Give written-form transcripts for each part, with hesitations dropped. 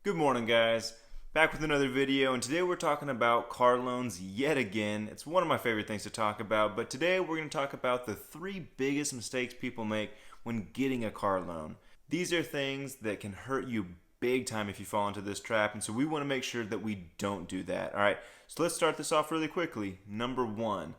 Good morning, guys. Back with another video, and today we're talking about car loans yet again. It's one of my favorite things to talk about, but today we're going to talk about the 3 biggest mistakes people make when getting a car loan. These are things that can hurt you big time if you fall into this trap, and so we want to make sure that we don't do that. Alright, so let's start this off really quickly. Number 1,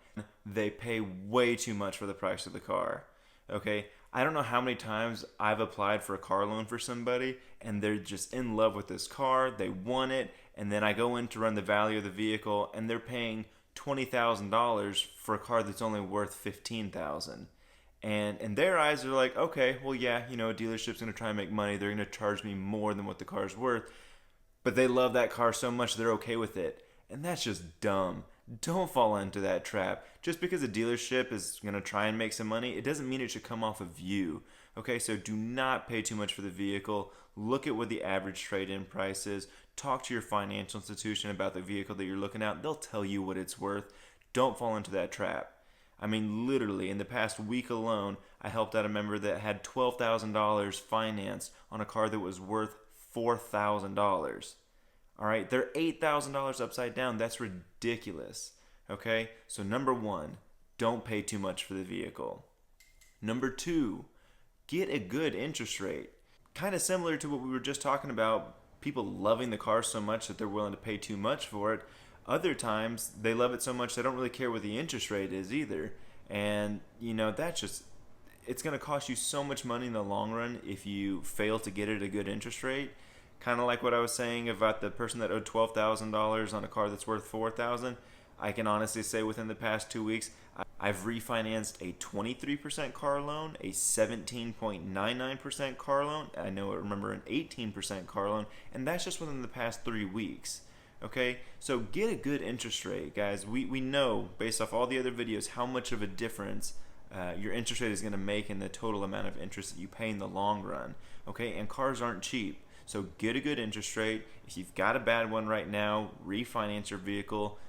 they pay way too much for the price of the car. Okay, I don't know how many times I've applied for a car loan for somebody and they're just in love with this car, they want it, and then I go in to run the value of the vehicle and they're paying $20,000 for a car that's only worth $15,000. And in their eyes, they're like, okay, well, yeah, a dealership's going to try and make money. They're going to charge me more than what the car's worth. But they love that car so much, they're okay with it. And that's just dumb. Don't fall into that trap. Just because a dealership is going to try and make some money, it doesn't mean it should come off of you. Okay, so do not pay too much for the vehicle. Look at what the average trade-in price is. Talk to your financial institution about the vehicle that you're looking at. They'll tell you what it's worth. Don't fall into that trap. I mean, literally, in the past week alone, I helped out a member that had $12,000 financed on a car that was worth $4,000. All right, they're $8,000 upside down. That's ridiculous. Okay, so number 1, don't pay too much for the vehicle. Number 2, get a good interest rate. Kind of similar to what we were just talking about, people loving the car so much that they're willing to pay too much for it. Other times, they love it so much they don't really care what the interest rate is either. And, that's just, it's going to cost you so much money in the long run if you fail to get it at a good interest rate. Kind of like what I was saying about the person that owed $12,000 on a car that's worth $4,000. I can honestly say within the past 2 weeks, I've refinanced a 23% car loan, a 17.99% car loan, I remember an 18% car loan, and that's just within the past 3 weeks. Okay, so get a good interest rate, guys. We know, based off all the other videos, how much of a difference your interest rate is going to make in the total amount of interest that you pay in the long run. Okay, and cars aren't cheap. So get a good interest rate. If you've got a bad one right now, refinance your vehicle.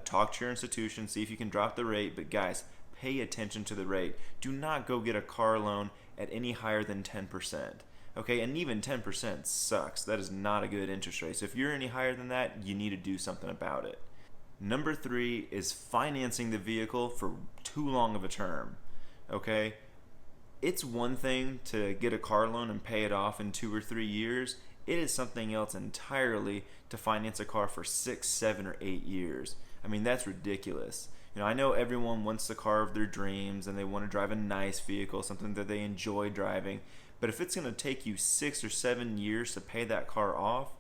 Talk to your institution, see if you can drop the rate. But guys, pay attention to the rate. Do not go get a car loan at any higher than 10%. Okay, and even 10% sucks. That is not a good interest rate. So if you're any higher than that, you need to do something about it. Number 3 is financing the vehicle for too long of a term. Okay, it's one thing to get a car loan and pay it off in 2 or 3 years. It is something else entirely to finance a car for 6, 7, or 8 years. I mean, that's ridiculous. I know everyone wants the car of their dreams and they want to drive a nice vehicle, something that they enjoy driving. But if it's going to take you 6 or 7 years to pay that car off,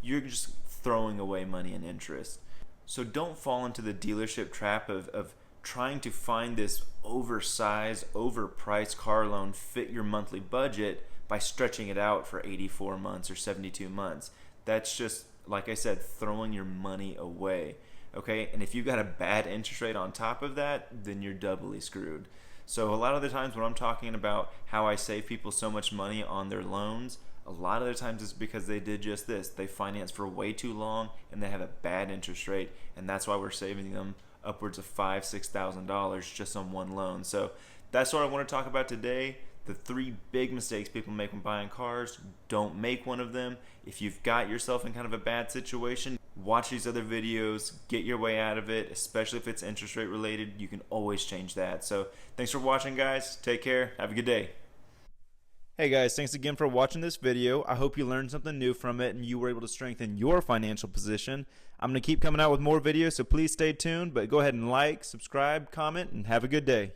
you're just throwing away money and interest. So don't fall into the dealership trap of trying to find this oversized, overpriced car loan fit your monthly budget by stretching it out for 84 months or 72 months. That's just, like I said, throwing your money away. Okay, and if you've got a bad interest rate on top of that, then you're doubly screwed. So a lot of the times when I'm talking about how I save people so much money on their loans, a lot of the times it's because they did just this. They financed for way too long and they have a bad interest rate, and that's why we're saving them upwards of $5,000, $6,000 just on one loan. So that's what I want to talk about today. The 3 big mistakes people make when buying cars. Don't make one of them. If you've got yourself in kind of a bad situation, watch these other videos, get your way out of it, especially if it's interest rate related. You can always change that. So thanks for watching, guys. Take care. Have a good day. Hey guys, thanks again for watching this video. I hope you learned something new from it and you were able to strengthen your financial position. I'm going to keep coming out with more videos, so please stay tuned, but go ahead and like, subscribe, comment, and have a good day.